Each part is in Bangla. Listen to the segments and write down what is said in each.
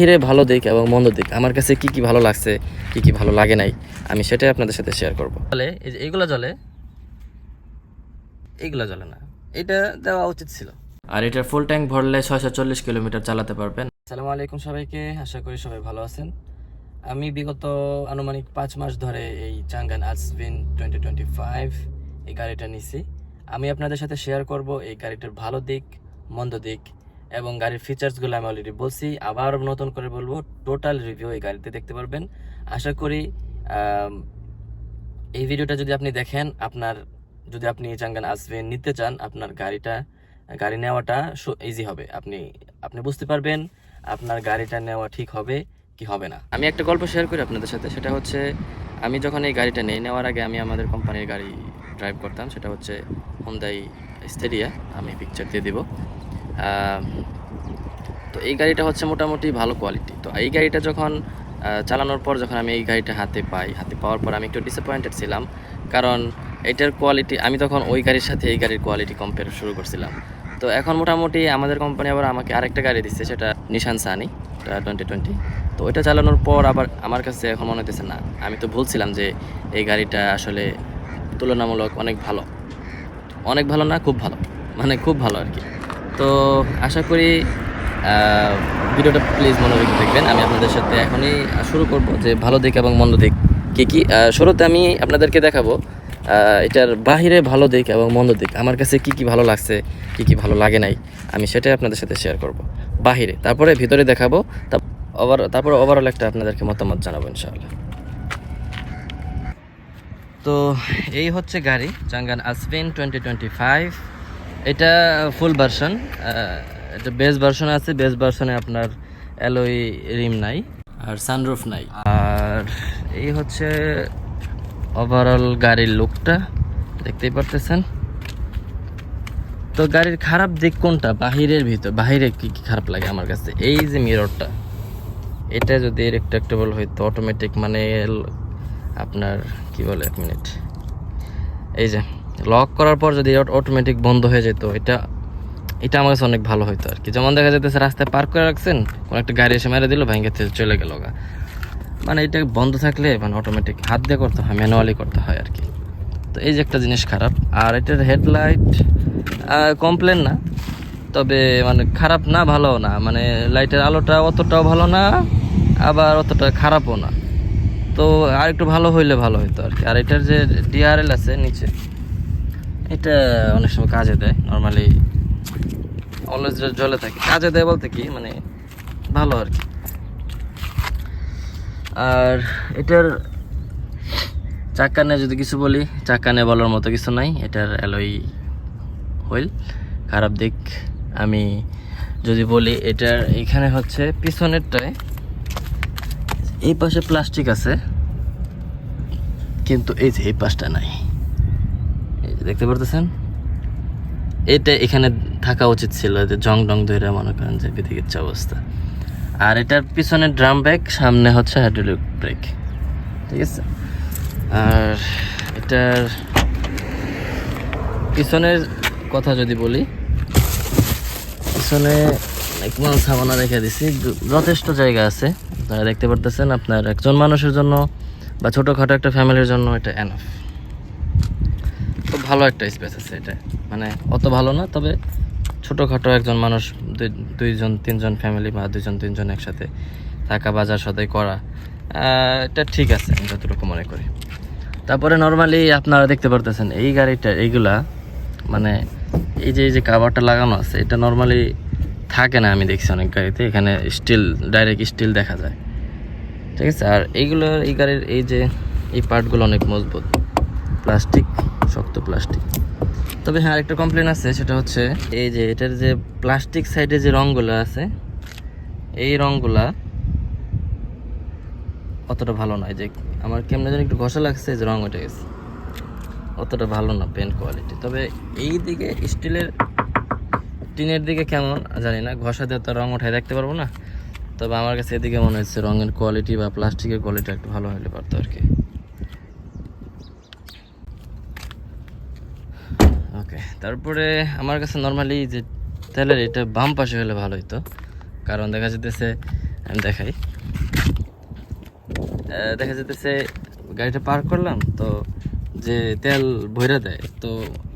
হিরে ভালো দিক এবং মন্দ দিক আমার কাছে কি কি ভালো লাগছে, কি কি ভালো লাগে নাই, আমি সেটাই আপনাদের সাথে শেয়ার করবো। তাহলে এই যে এইগুলা জ্বলে, এইগুলা জ্বলে না, এটা দেওয়া উচিত ছিল। আর এটার ফুল ট্যাঙ্ক ভরলে 640 কিলোমিটার চালাতে পারবেন। আসসালামু আলাইকুম সবাইকে, আশা করি সবাই ভালো আছেন। আমি বিগত আনুমানিক 5 মাস ধরে এই চাঙ্গান আজভিন 2025 এই গাড়িটা নিছি। আমি আপনাদের সাথে শেয়ার করব এই গাড়িটার ভালো দিক, মন্দ দিক এবং গাড়ির ফিচার্সগুলো আমি অলরেডি বলছি, আবার নতুন করে বলবো। টোটাল রিভিউ এই গাড়িতে দেখতে পারবেন। আশা করি এই ভিডিওটা যদি আপনি দেখেন, যদি আপনি চাঙ্গান আজভিন নিতে চান, আপনার গাড়ি নেওয়াটা ইজি হবে। আপনি বুঝতে পারবেন আপনার গাড়িটা নেওয়া ঠিক হবে কি হবে না। আমি একটা গল্প শেয়ার করি আপনাদের সাথে। সেটা হচ্ছে, আমি যখন এই গাড়িটা নেওয়ার আগে আমি আমাদের কোম্পানির গাড়ি ড্রাইভ করতাম। সেটা হচ্ছে হোন্ডাই স্টেডিয়া, আমি পিকচার দিয়ে দিব। তো এই গাড়িটা হচ্ছে মোটামুটি ভালো কোয়ালিটি। তো এই গাড়িটা যখন চালানোর পর, যখন আমি এই গাড়িটা হাতে পাওয়ার পর আমি একটু ডিসঅ্যাপয়েন্টেড ছিলাম। কারণ এটার কোয়ালিটি, আমি তখন ওই গাড়ির সাথে এই গাড়ির কোয়ালিটি কম্পেয়ার শুরু করছিলাম। তো এখন মোটামুটি আমাদের কোম্পানি আবার আমাকে আরেকটা গাড়ি দিচ্ছে, সেটা নিশান সানি 2020। তো ওইটা চালানোর পর আবার আমার কাছে এখন মনে হতেছে না, আমি তো ভুলছিলাম যে এই গাড়িটা আসলে তুলনামূলক অনেক ভালো না, খুব ভালো, মানে খুব ভালো আর কি। তো আশা করি ভিডিওটা প্লিজ মনোযোগ দেখবেন। আমি আপনাদের সাথে এখনই শুরু করব যে ভালো দিক এবং মন্দ দিক কী কী। শুরুতে আমি আপনাদেরকে দেখাবো এটার বাহিরে ভালো দিক এবং মন্দ দিক আমার কাছে কি কি ভালো লাগছে, কি কি ভালো লাগে নাই, আমি সেটাই আপনাদের সাথে শেয়ার করব বাহিরে। তারপরে ভিতরে দেখাবো, তারপরে ওভারঅল একটা আপনাদেরকে মতামত জানাবো ইনশাআল্লাহ। তো এই হচ্ছে গাড়ি চাঙ্গান আজভিন 2025। এটা ফুল ভার্সন, এটা বেস ভার্সন আছে। বেস ভার্সনে আপনার অ্যালয় রিম নাই আর সানরুফ নাই। আর এই হচ্ছে ওভারঅল গাড়ির লুকটা, দেখতেই পারতেছেন। তো গাড়ির খারাপ দিক কোনটা? বাহিরে কি কি খারাপ লাগে আমার কাছে? এই যে মিররটা, এটা যদি রেক্টাক্টেবল হইতো অটোমেটিক, মানে আপনার কি বলে, 1 মিনিট, এই যে লক করার পর যদি অটোমেটিক বন্ধ হয়ে যেত, এটা আমার কাছে অনেক ভালো হইতো আর কি। যেমন দেখা যেতেছে রাস্তায় পার্ক করে রাখছেন, কোনো একটা গাড়ি এসে মেরে দিল, ভেঙে চলে গেল গা, মানে এটা বন্ধ থাকলে মানে অটোমেটিক হাত দিয়ে করতে হয়, ম্যানুয়ালি করতে হয় আর কি। তো এই যে একটা জিনিস খারাপ। আর এটার হেডলাইট কমপ্লেন না, তবে মানে খারাপ না, ভালোও না, মানে লাইটের আলোটা অতটাও ভালো না, আবার অতটা খারাপও না। তো আর একটু ভালো হইলে ভালো হইতো আর কি। আর এটার যে ডিআরএল আছে নিচে, এটা অনেক সময় কাজে দেয়, নর্মালি অলওয়েজ জ্বলে থাকে। কাজে দেয় বলতে কি, মানে ভালো আর কি। আর এটার চাক্কানে যদি কিছু বলি, চাক্কানে বলার মতো কিছু নাই। এটার অ্যালয় হুইল খারাপ দিক আমি যদি বলি, এটার এখানে হচ্ছে পিছনেরটায় এই পাশে প্লাস্টিক আছে, কিন্তু এই যে এই পাশটা নাই, এই যে দেখতে পারতেছেন, এটা এখানে থাকা উচিত ছিল, যে জং ধরে মনে করেন যে বিধিকিচ্ছা অবস্থা। আর এটার পিছনে ড্রাম ব্রেক, সামনে হচ্ছে হাইড্রোলিক ব্রেক, ঠিক আছে। আর এটার পিছনের কথা যদি বলি, পিছনে একদম সাবানা রেখে দিছি, যথেষ্ট জায়গা আছে। আপনারা দেখতে পারতেছেন, আপনার একজন মানুষের জন্য বা ছোটোখাটো একটা ফ্যামিলির জন্য এটা এনাফ। খুব ভালো একটা স্পেস আছে এটা, মানে অত ভালো না, তবে ছোটোখাটো একজন মানুষ, দুইজন তিনজন ফ্যামিলি বা দুইজন তিনজন একসাথে থাকা, বাজার সদাই করা, এটা ঠিক আছে আমি যতটুকু মনে করি। তারপরে নর্মালি আপনারা দেখতে পারতেছেন এই গাড়িটা, এইগুলা মানে এই যে কাভারটা লাগানো আছে, এটা নর্মালি থাকে না, আমি দেখছি অনেক গাড়িতে এখানে ডাইরেক্ট স্টিল দেখা যায়, ঠিক আছে। আর এই গাড়ির এই পার্টগুলো অনেক মজবুত, প্লাস্টিক, শক্ত প্লাস্টিক। তবে হ্যাঁ, আরেকটা কমপ্লেন আছে, সেটা হচ্ছে এই যে এটার যে প্লাস্টিক সাইডে যে রঙগুলো আছে, এই রঙগুলা অতটা ভালো নয়। যে আমার কেমন যেন একটু ঘষা লাগছে, যে রঙ উঠে গেছে, অতটা ভালো না পেন্ট কোয়ালিটি। তবে এই দিকে স্টিলের টিনের দিকে কেমন জানি না, ঘষা দিয়ে তো রঙ উঠায় দেখতে পারবো না। তবে আমার কাছে এদিকে মনে হচ্ছে রঙের কোয়ালিটি বা প্লাস্টিকের কোয়ালিটি একটু ভালো হলে পারতো আর কি। ওকে, তারপরে আমার কাছে নর্মালি যে তেলের এটা বাম পাশে হলে ভালো হতো। কারণ দেখা যেতেছে আমি দেখাই। দেখা যেতেছে গাড়িটা পার্ক করলাম, তো যে তেল ভইরা দেয়, তো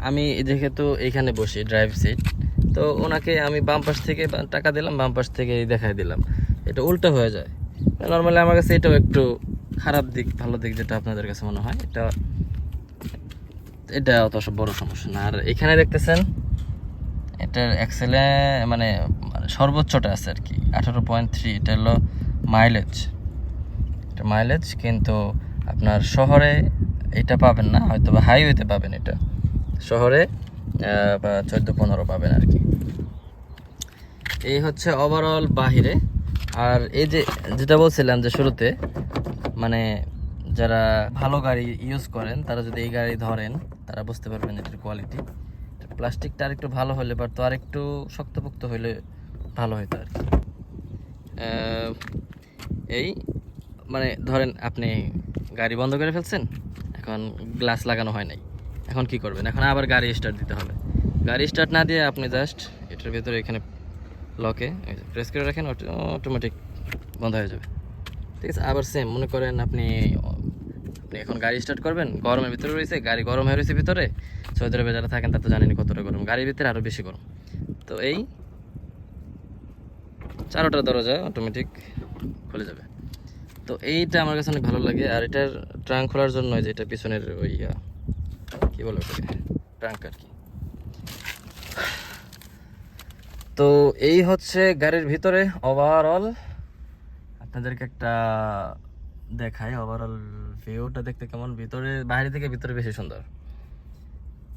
আমি যেহেতু এইখানে বসি ড্রাইভ সিট, তো ওনাকে আমি বাম পাশ থেকে টাকা দিলাম, বাম পাশ থেকে দেখাই দিলাম, এটা উল্টো হয়ে যায়। নর্মালি আমার কাছে এটাও একটু খারাপ দিক, ভালো দিক যেটা আপনাদের কাছে মনে হয়, এটা অত বড় সমস্যা না। আর এখানে দেখতেছেন এটার এক্সেলে মানে সর্বোচ্চটা আছে আর কি 18.3, এটা হলো মাইলেজ। এটা মাইলেজ, কিন্তু আপনার শহরে এটা পাবেন না, হয়তো বা হাইওয়েতে পাবেন, এটা শহরে 14-15 পাবেন আর কি। এই হচ্ছে ওভারঅল বাহিরে। আর এই যে যেটা বলছিলাম যে শুরুতে, মানে যারা ভালো গাড়ি ইউজ করেন তারা যদি এই গাড়ি ধরেন তারা বুঝতে পারবেন এটার কোয়ালিটি। প্লাস্টিকটা আর একটু ভালো হলে পারতো, আর একটু শক্তপোক্ত হলে ভালো হতো আর কি। এই মানে ধরেন আপনি গাড়ি বন্ধ করে ফেলছেন, এখন গ্লাস লাগানো হয় নাই, এখন কি করবেন? এখন আবার গাড়ি স্টার্ট দিতে হবে। গাড়ি স্টার্ট না দিয়ে আপনি জাস্ট এটার ভিতরে এখানে লকে প্রেস করে রাখেন, অটোমেটিক বন্ধ হয়ে যাবে, ঠিক আছে? আবার সেম মনে করেন আপনি এখন গাড়ি স্টার্ট করবেন, গরমের ভিতরে রয়েছে, গাড়ি গরম হয়ে রয়েছে ভিতরে, সৌদি আরবে যারা থাকেন তারা তো জানেনি কতটা গরম, গাড়ির ভিতরে আরও বেশি গরম। তো এই 4টা দরজা অটোমেটিক খুলে যাবে। তো এইটা আমার কাছে অনেক ভালো লাগে। আর এটার ট্রাঙ্ক খোলার জন্য যে এটা পিছনের ওই কি বলে ওটাকে, ট্রাঙ্ক আর কি। তো এই হচ্ছে গাড়ির ভিতরে ওভারঅল। আপনাদেরকে একটা দেখাই ওভারঅল ভিউটা দেখতে কেমন, ভিতরে বাইরে থেকে ভিতরে বেশি সুন্দর।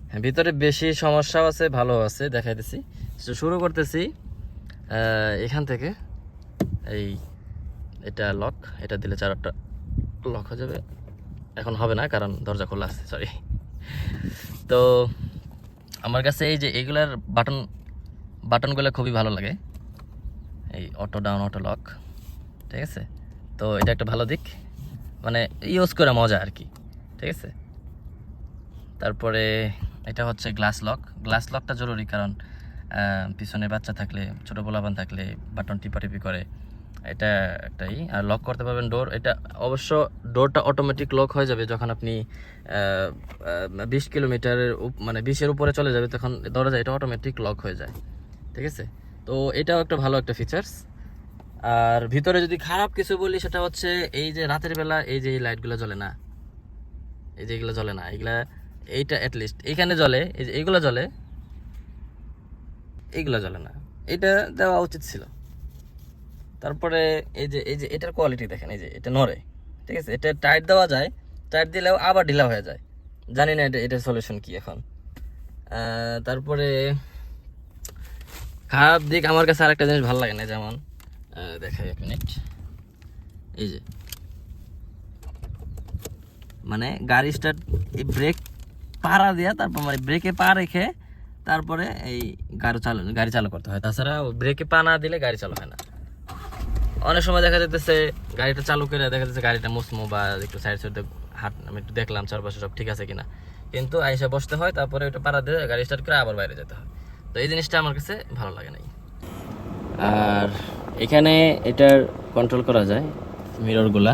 হ্যাঁ, ভিতরে বেশি সমস্যাও আছে, ভালো আছে, দেখাইতেছি। শুরু করতেছি এখান থেকে। এটা লক, এটা দিলে 4টা লক হয়ে যাবে। এখন হবে না কারণ দরজা খোলা আছে, সরি। তো আমার কাছে এই যে এগুলার বাটনগুলো খুবই ভালো লাগে, এই অটো ডাউন, অটো লক, ঠিক আছে? তো এটা একটা ভালো দিক, মানে ইউজ করে মজা আর কি, ঠিক আছে? তারপরে এটা হচ্ছে গ্লাস লকটা জরুরি, কারণ পিছনে বাচ্চা থাকলে, ছোটো পোলাপান থাকলে বাটন টিপাটিপি করে, এটা একটাই। আর লক করতে পারবেন ডোর, এটা অবশ্য ডোরটা অটোমেটিক লক হয়ে যাবে যখন আপনি 20 কিলোমিটারের মানে 20-এর উপরে চলে যাবে, তখন দরজা এটা অটোমেটিক লক হয়ে যায়, ঠিক আছে? তো এটাও একটা ভালো একটা ফিচার্স। আর ভিতরে যদি খারাপ কিছু বলি সেটা হচ্ছে এই যে রাতের বেলা এই যে লাইটগুলো জ্বলে না, এই যে এগুলো জ্বলে না, এইটা অ্যাটলিস্ট এইখানে জ্বলে, এই যে এইগুলো জ্বলে, এইগুলো জ্বলে না, এটা দেওয়া উচিত ছিল। তারপরে এই যে এটার কোয়ালিটি দেখেন, এই যে এটা নড়ে, ঠিক আছে? এটা টাইট দেওয়া যায়, টাইট দিলেও আবার ঢিলা হয়ে যায়, জানি না এটার সলিউশন কি এখন। তারপরে খারাপ দিক আমার কাছে আরেকটা জিনিস ভালো লাগে না, যেমন দেখাই 1 মিনিট। এই যে মানে গাড়ি স্টার্ট, এই ব্রেক পাড়া দেওয়া, তারপর মানে ব্রেকে পা রেখে তারপরে এই গাড়ি চালু করতে হয়, তাছাড়া ব্রেকে পা না দিলে গাড়ি চালু হয় না। অনেক সময় দেখা যেতেছে গাড়িটা চালু করে দেখা যাচ্ছে গাড়িটা মুসমো বা একটু সাইড আমি একটু দেখলাম চারপাশে সব ঠিক আছে কিনা, কিন্তু আইসা বসতে হয়, তারপরে ওটা পাড়া দিয়ে গাড়ি স্টার্ট করে আবার বাইরে যেতে হয়। তো এই জিনিসটা আমার কাছে ভালো লাগে নাই। আর এখানে এটার কন্ট্রোল করা যায় মিররগুলা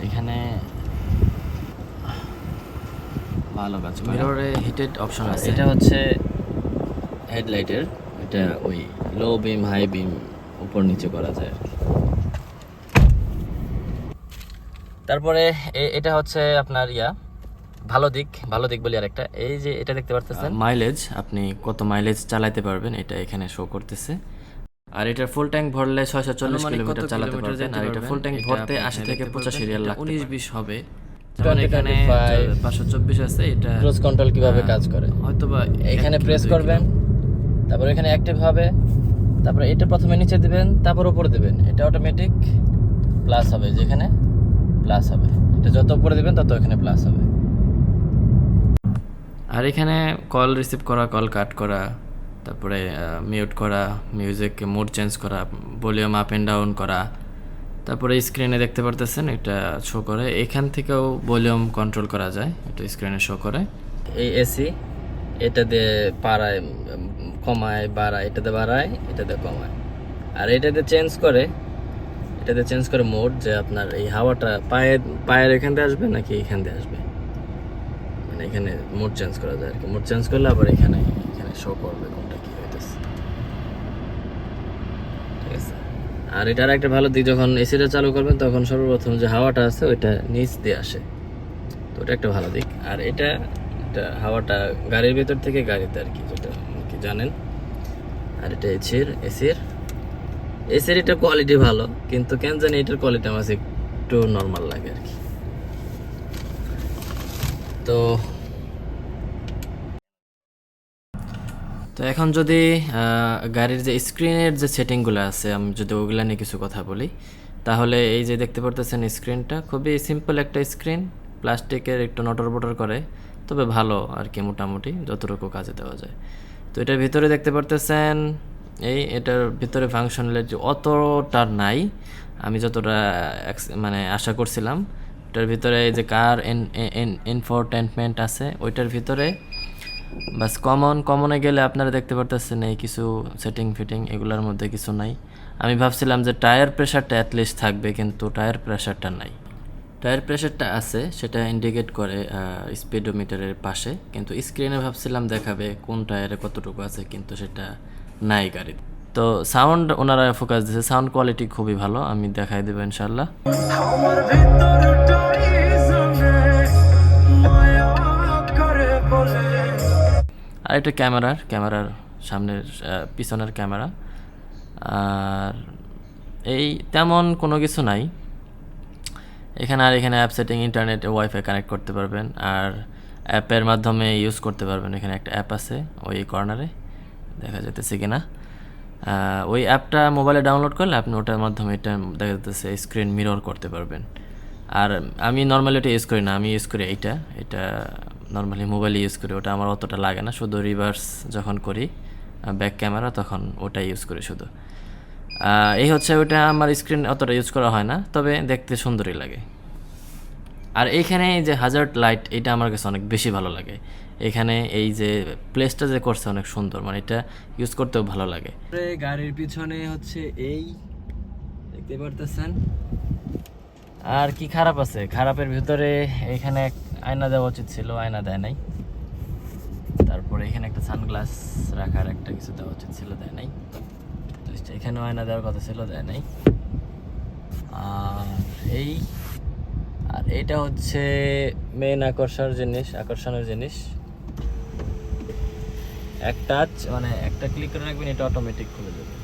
এখানে ভালো কাজ করে। মিররে হিটেড অপশন আছে, এটা হচ্ছে হেডলাইটের, এটা ওই লো বিম, হাই বিম, উপর নিচে করা যায় আর কি। তারপরে এটা হচ্ছে আপনার ভালো দিক বলি আরেকটা, এই যে এটা দেখতে পারতেছেন মাইলেজ, আপনি কত মাইলেজ চালাতে পারবেন এটা এখানে শো করতেছে। আর এটা ফুল ট্যাঙ্ক ভরলে 640 কিলোমিটার চালাতে পারবেন। আর এটা ফুল ট্যাঙ্ক ভরতে 80 থেকে 85 রিয়াল লাগবে, 19-20 হবে। যেমন এখানে 524 আছে। এটা ক্রুজ কন্ট্রোল কিভাবে কাজ করে হয়তোবা এখানে প্রেস করবেন, তারপর এখানে অ্যাক্টিভ হবে, তারপরে এটা প্রথমে নিচে দিবেন, তারপর উপরে দিবেন, এটা অটোমেটিক প্লাস হবে, যেখানে প্লাস হবে, এটা যত উপরে দিবেন তত এখানে প্লাস হবে। আর এখানে কল রিসিভ করা, কল কাট করা, তারপরে মিউট করা, মিউজিক মোড চেঞ্জ করা, ভলিউম আপ অ্যান্ড ডাউন করা, তারপরে স্ক্রিনে দেখতে পারতেছেন এটা শো করে, এখান থেকেও ভলিউম কন্ট্রোল করা যায়, এটা স্ক্রিনে শো করে। এই এসি এটা দিয়ে বাড়ায় কমায়, বাড়ায়, এটাতে বাড়ায়, এটাতে কমায়। আর এটাতে চেঞ্জ করে মোড, যে আপনার এই হাওয়াটা পায়ের এখান দিয়ে আসবে নাকি এখান দিয়ে আসবে, মানে এখানে মোড চেঞ্জ করা যায় আর কি। মোড চেঞ্জ করলে আবার এখানে শো করবে কোনটা কি হইতেছে, ঠিক আছে। আর এটার একটা ভালো দিক, যখন এসিটা চালু করবেন তখন সর্বপ্রথম যে হাওয়াটা আছে ওইটা নিচ দিয়ে আসে, তো ওটা একটা ভালো দিক। আর এটা হাওয়াটা গাড়ির ভেতর থেকে গাড়িতে আর কি, যেটা কি জানেন। আর এটা এসির এটা কোয়ালিটি ভালো, কিন্তু কেন জানি এটার কোয়ালিটি আমার কাছে একটু নর্মাল লাগে আর কি। তো এখন যদি গাড়ির যে স্ক্রিনের যে সেটিংগুলো আছে, আমি যদি ওগুলো নিয়ে কিছু কথা বলি, তাহলে এই যে দেখতে পারতেছেন স্ক্রিনটা খুবই সিম্পল একটা স্ক্রিন, প্লাস্টিকের, একটু নটর বটর করে, তবে ভালো আর কি, মোটামুটি যতটুকু কাজে দেওয়া যায়। তো এটার ভিতরে দেখতে পারতেছেন, এটার ভিতরে ফাংশনালিটি অতটা নাই আমি যতটা মানে আশা করছিলাম। ওটার ভিতরে এই যে কার ইনফোটেনমেন্ট আছে ওইটার ভিতরে, বাস কমনে গেলে আপনারা দেখতে পারতেছেন এই কিছু সেটিং ফিটিং এগুলোর মধ্যে কিছু নাই। আমি ভাবছিলাম যে টায়ার প্রেশারটা অ্যাটলিস্ট থাকবে, কিন্তু টায়ার প্রেশারটা নাই। টায়ার প্রেশারটা আছে, সেটা ইন্ডিকেট করে স্পিডোমিটারের পাশে, কিন্তু স্ক্রিনে ভাবছিলাম দেখাবে কোন টায়ারে কতটুকু আছে, কিন্তু সেটা নাই গাড়িতে। তো সাউন্ড ওনারা ফোকাস দিয়েছে, সাউন্ড কোয়ালিটি খুবই ভালো, আমি দেখাই দেবো ইনশাল্লাহ। আর এটা ক্যামেরার সামনের পিছনের ক্যামেরা, আর এই তেমন কোনো কিছু নাই এখানে। আর এখানে app setting, internet, wifi connect করতে পারবেন, আর অ্যাপের মাধ্যমে ইউজ করতে পারবেন। এখানে একটা অ্যাপ আছে ওই কর্নারে, দেখা যেতেছে কিনা, ওই অ্যাপটা মোবাইলে ডাউনলোড করলে আপনি ওটার মাধ্যমে এটা দেখা যেতেছে স্ক্রিন মিরর করতে পারবেন। আর আমি নর্মালি ওটা ইউজ করি না, আমি ইউজ করি এটা নর্মালি মোবাইলে ইউজ করি, ওটা আমার অতটা লাগে না, শুধু রিভার্স যখন করি ব্যাক ক্যামেরা তখন ওটা ইউজ করি শুধু। এই হচ্ছে ওটা, আমার স্ক্রিন অতটা ইউজ করা হয় না, তবে দেখতে সুন্দরই লাগে। আর এইখানে এই যে হাজার্ড লাইট, এটা আমার কাছে অনেক বেশি ভালো লাগে। এখানে এই যে প্লেসটা যে করছে অনেক সুন্দর, মানে এটা ইউজ করতেও ভালো লাগে। গাড়ির পিছনে হচ্ছে এই দেখতে পারতেছেন। আর কি খারাপ আছে, খারাপের ভিতরে এখানে আয়না দেওয়া উচিত ছিল, আয়না দেয় নাই। তারপরে এখানে একটা সানগ্লাস রাখার একটা কিছু দেওয়া উচিত ছিল, দেয় নাই। এখানেও আয়না দেওয়ার কথা ছিল, দেয় নাই। আর এটা হচ্ছে মেন আকর্ষণের জিনিস, এক টাচ, মানে একটা ক্লিক করে রাখবেন, এটা অটোমেটিক খুলে যাবে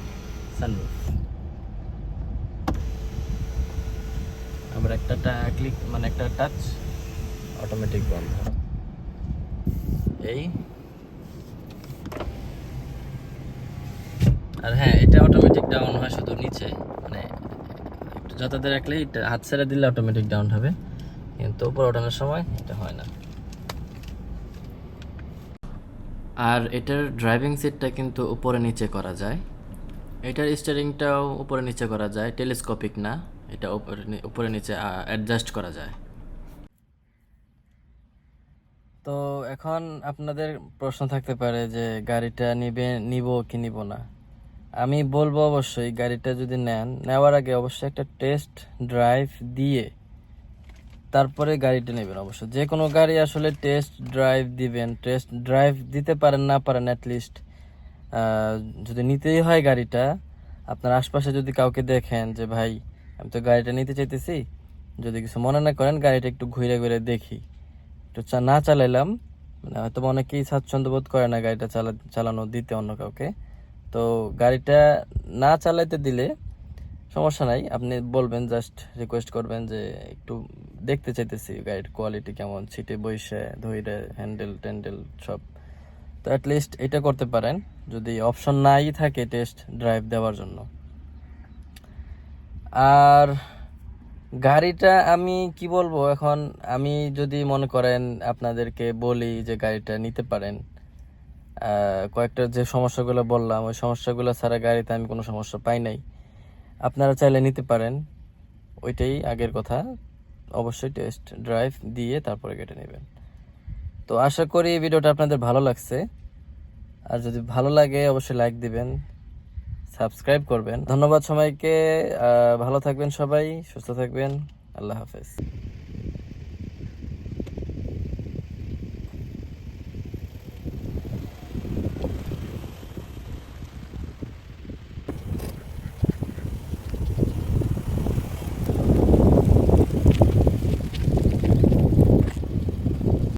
সানরুফ। আবার একটা ক্লিক, মানে একটা টাচ, অটোমেটিক বন্ধ। আর হ্যাঁ, এটা অটোমেটিক ডাউন হয় শুধু নিচে, মানে একটু যতটা রাখলেই হাত ছেড়ে দিলে অটোমেটিক ডাউন হবে, কিন্তু উপরে ওঠানোর সময় এটা হয় না। আর এটার ড্রাইভিং সিটটা কিন্তু উপরে নিচে করা যায়, এটার স্টিয়ারিংটাও উপরে নিচে করা যায়, টেলিস্কোপিক না, এটা উপরে নিচে অ্যাডজাস্ট করা যায়। তো এখন আপনাদের প্রশ্ন থাকতে পারে যে গাড়িটা নিব কি নিব না। আমি বলবো অবশ্যই গাড়িটা যদি নেওয়ার আগে অবশ্যই একটা টেস্ট ড্রাইভ দিয়ে তারপরে গাড়িটা নেবেন। অবশ্যই যে কোনো গাড়ি আসলে টেস্ট ড্রাইভ দিবেন, টেস্ট ড্রাইভ দিতে পারেন না পারেন, অ্যাটলিস্ট যদি নিতেই হয় গাড়িটা, আপনার আশপাশে যদি কাউকে দেখেন যে ভাই আমি তো গাড়িটা নিতে চাইতেছি, যদি কিছু মনে না করেন গাড়িটা একটু ঘুরে দেখি, একটু না চালাইলাম, মানে হয়তো অনেকেই স্বাচ্ছন্দ্য বোধ করে না গাড়িটা চালানো দিতে অন্য কাউকে, তো গাড়িটা না চালাইতে দিলে সমস্যা নাই, আপনি বলবেন, জাস্ট রিকোয়েস্ট করবেন যে একটু দেখতে চাইতেছি গাড়ির কোয়ালিটি কেমন, সিটে বসে ধইরে হ্যান্ডেল সব। তো অ্যাটলিস্ট এটা করতে পারেন যদি অপশন নাই থাকে টেস্ট ড্রাইভ দেওয়ার জন্য। আর গাড়িটা আমি কি বলবো, এখন আমি যদি মনে করেন আপনাদেরকে বলি যে গাড়িটা নিতে পারেন, কয়েকটা যে সমস্যাগুলো বললাম ওই সমস্যাগুলো ছাড়া গাড়িতে আমি কোনো সমস্যা পাই নাই। আপনারা চাইলে নিতে পারেন, ওইটাই আগের কথা, অবশ্যই টেস্ট ড্রাইভ দিয়ে তারপরে কেটে নেবেন। তো আশা করি ভিডিওটা আপনাদের ভালো লাগছে, আর যদি ভালো লাগে অবশ্যই লাইক দিবেন, সাবস্ক্রাইব করবেন। ধন্যবাদ সবাইকে। ভালো থাকবেন সবাই, সুস্থ থাকবেন। আল্লাহ হাফেজ।